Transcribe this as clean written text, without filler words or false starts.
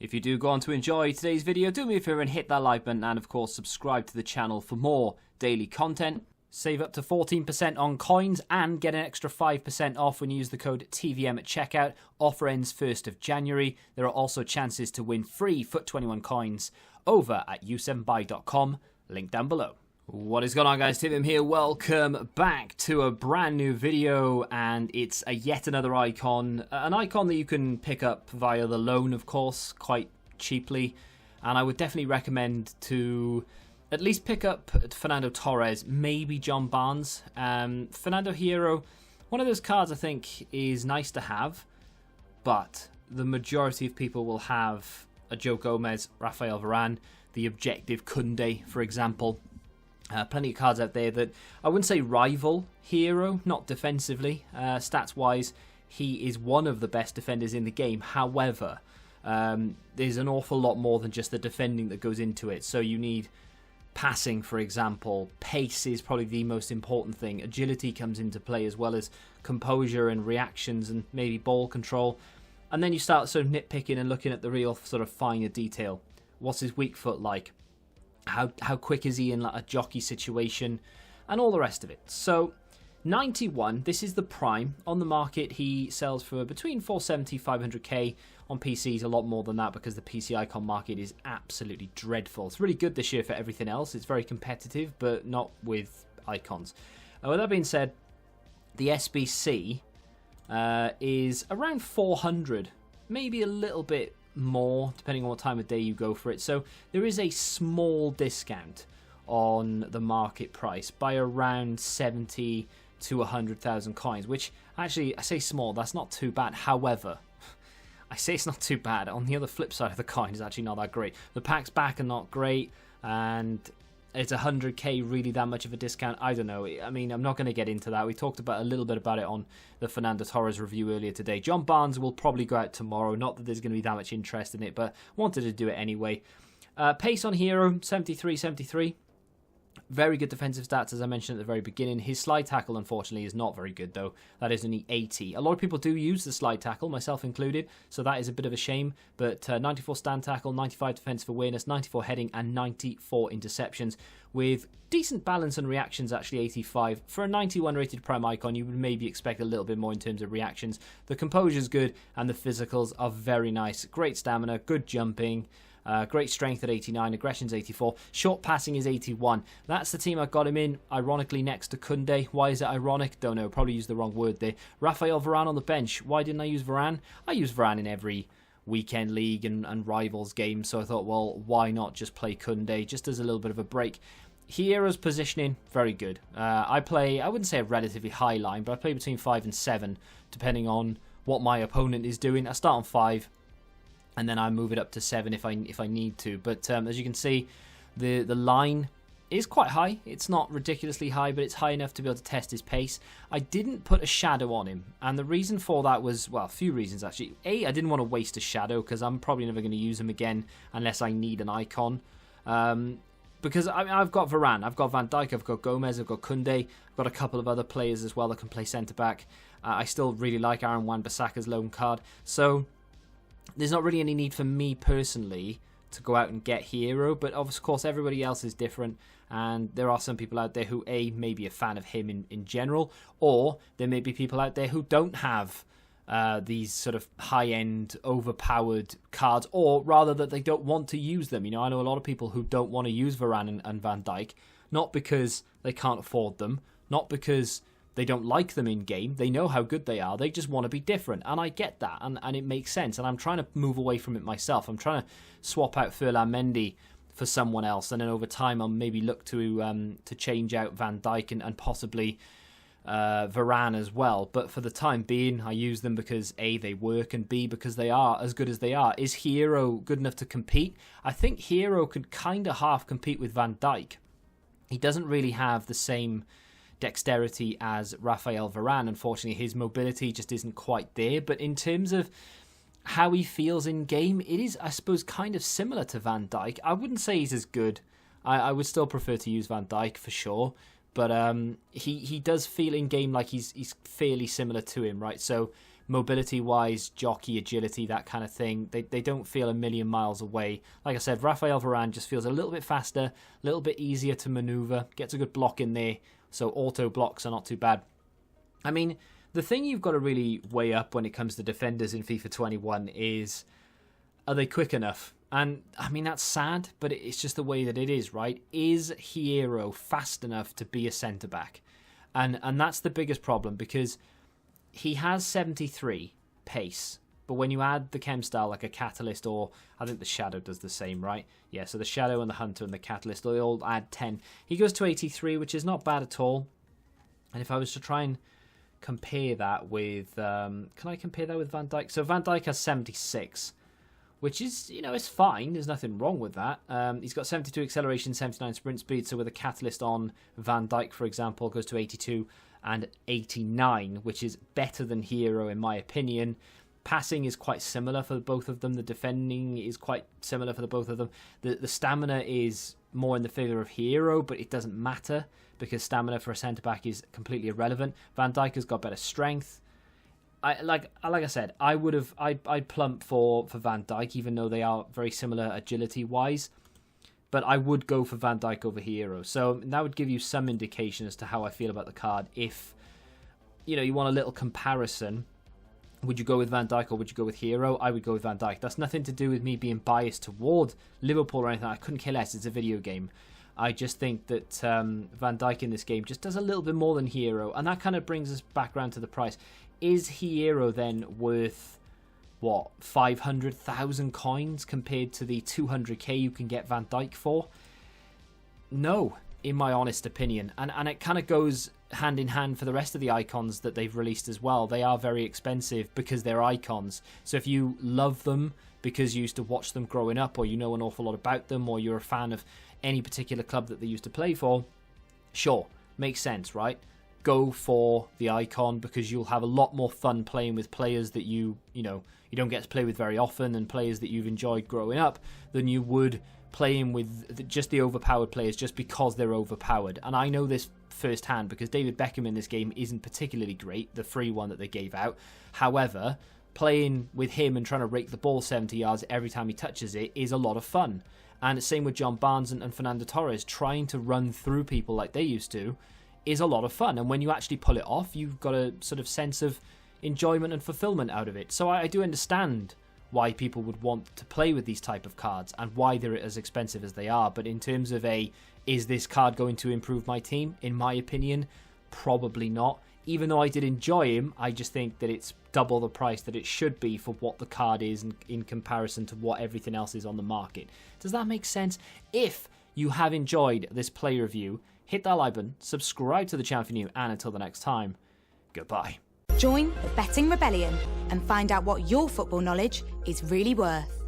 If you do go on to enjoy today's video, do me a favour and hit that like button and of course subscribe to the channel for more daily content. Save up to 14% on coins and get an extra 5% off when you use the code TVM at checkout. Offer ends 1st of January. There are also chances to win free FUT21 coins over at u7buy.com. Link down below. What is going on, guys? TVM here. Welcome back to a brand new video, and it's yet another icon. An icon that you can pick up via the loan, of course, quite cheaply. And I would definitely recommend to at least pick up Fernando Torres, maybe John Barnes. Fernando Hierro, one of those cards I think is nice to have, but the majority of people will have a Joe Gomez, Rafael Varane, the objective Koundé, for example. Plenty of cards out there that I wouldn't say rival Hierro, not defensively. Stats-wise, he is one of the best defenders in the game. However, there's an awful lot more than just the defending that goes into it. So you need passing, for example. Pace is probably the most important thing. Agility comes into play, as well as composure and reactions and maybe ball control. And then you start sort of nitpicking and looking at the real sort of finer detail. What's his weak foot like? How quick is he in like a jockey situation? And all the rest of it. So 91, this is the prime. On the market, he sells for between 470, 500k. On PCs, a lot more than that, because the PC icon market is absolutely dreadful. It's really good this year for everything else. It's very competitive, but not with icons. With that being said, the SBC is around 400, maybe a little bit more, depending on what time of day you go for it. So there is a small discount on the market price by around 70 to 100,000 coins, which actually, I say small, that's not too bad. However, I say it's not too bad. On the other flip side of the coin, it's actually not that great. The packs back are not great, and it's 100k really that much of a discount? I don't know. I mean, I'm not going to get into that. We talked about a little bit about it on the Fernando Torres review earlier today. John Barnes will probably go out tomorrow. Not that there's going to be that much interest in it, but wanted to do it anyway. Pace on Hierro, 73, 73. Very good defensive stats, as I mentioned at the very beginning. His slide tackle, unfortunately, is not very good, though. That is only 80. A lot of people do use the slide tackle, myself included, so that is a bit of a shame. But 94 stand tackle, 95 defensive awareness, 94 heading, and 94 interceptions, with decent balance and reactions, actually 85. For a 91 rated prime icon, you would maybe expect a little bit more in terms of reactions. The composure's good, and the physicals are very nice. Great stamina, good jumping. Great strength at 89, aggression's 84, short passing is 81. That's the team I got him in, ironically next to Koundé. Why is it ironic? Don't know, probably used the wrong word there. Rafael Varane on the bench. Why didn't I use Varane? I use Varane in every weekend league and rivals game, so I thought, well, why not just play Koundé, just as a little bit of a break. Hierro's positioning, very good. I wouldn't say a relatively high line, but I play between 5 and 7, depending on what my opponent is doing. I start on 5. And then I move it up to 7 if I need to. But as you can see, the line is quite high. It's not ridiculously high, but it's high enough to be able to test his pace. I didn't put a shadow on him. And the reason for that was, well, a few reasons actually. A, I didn't want to waste a shadow, because I'm probably never going to use him again unless I need an icon. Because I've got Varane, I've got Van Dijk, I've got Gomez, I've got Koundé. I've got a couple of other players as well that can play centre-back. I still really like Aaron Wan-Bissaka's loan card. So there's not really any need for me personally to go out and get Hierro, but of course everybody else is different, and there are some people out there who may be a fan of him in general, or there may be people out there who don't have these sort of high-end, overpowered cards, or rather that they don't want to use them. You know, I know a lot of people who don't want to use Varane and Van Dijk, not because they can't afford them, not because they don't like them in-game. They know how good they are. They just want to be different. And I get that. And it makes sense. And I'm trying to move away from it myself. I'm trying to swap out Ferland Mendy for someone else. And then over time, I'll maybe look to change out Van Dijk and possibly Varane as well. But for the time being, I use them because A, they work, and B, because they are as good as they are. Is Hierro good enough to compete? I think Hierro could kind of half compete with Van Dijk. He doesn't really have the same dexterity as Rafael Varane. Unfortunately, his mobility just isn't quite there. But in terms of how he feels in game, it is, I suppose, kind of similar to Van Dijk. I wouldn't say he's as good. I would still prefer to use Van Dijk for sure. But he does feel in game like he's fairly similar to him, right? So mobility-wise, jockey, agility, that kind of thing. They don't feel a million miles away. Like I said, Rafael Varane just feels a little bit faster, a little bit easier to maneuver, gets a good block in there, so auto blocks are not too bad. I mean, the thing you've got to really weigh up when it comes to defenders in FIFA 21 is, are they quick enough? And, I mean, that's sad, but it's just the way that it is, right? Is Hierro fast enough to be a centre-back? And that's the biggest problem, because he has 73 pace, but when you add the chem style like a catalyst, or I think the shadow does the same, right? Yeah, so the shadow and the hunter and the catalyst, they all add 10. He goes to 83, which is not bad at all. And if I was to try and compare that with, can I compare that with Van Dijk? So Van Dijk has 76, which is, you know, it's fine. There's nothing wrong with that. He's got 72 acceleration, 79 sprint speed. So with a catalyst on Van Dijk, for example, goes to 82 and 89, which is better than Hierro in my opinion. Passing is quite similar for both of them. The defending is quite similar for the both of them. The stamina is more in the favour of Hierro, but it doesn't matter because stamina for a centre-back is completely irrelevant. Van Dijk has got better strength. Like I said, I'd plump for Van Dijk, even though they are very similar agility-wise. But I would go for Van Dijk over Hierro. So that would give you some indication as to how I feel about the card. If, you know, you want a little comparison, would you go with Van Dijk or would you go with Hierro? I would go with Van Dijk. That's nothing to do with me being biased toward Liverpool or anything. I couldn't care less. It's a video game. I just think that Van Dijk in this game just does a little bit more than Hierro. And that kind of brings us back around to the price. Is Hierro then worth, what, 500,000 coins compared to the 200k you can get Van Dijk for? No, in my honest opinion. And it kind of goes hand in hand for the rest of the icons that they've released as well. They are very expensive because they're icons. So if you love them because you used to watch them growing up, or you know an awful lot about them, or you're a fan of any particular club that they used to play for, sure, makes sense, right? Go for the icon because you'll have a lot more fun playing with players that you don't get to play with very often, and players that you've enjoyed growing up, than you would playing with just the overpowered players just because they're overpowered. And I know this firsthand because David Beckham in this game isn't particularly great, the free one that they gave out. However, playing with him and trying to rake the ball 70 yards every time he touches it is a lot of fun. And the same with John Barnes and Fernando Torres. Trying to run through people like they used to is a lot of fun. And when you actually pull it off, you've got a sort of sense of enjoyment and fulfillment out of it. So I do understand why people would want to play with these type of cards and why they're as expensive as they are. But in terms of is this card going to improve my team? In my opinion, probably not. Even though I did enjoy him, I just think that it's double the price that it should be for what the card is in comparison to what everything else is on the market. Does that make sense? If you have enjoyed this play review, hit that like button, subscribe to the channel if you're new, and until the next time, goodbye. Join the Betting Rebellion and find out what your football knowledge is really worth.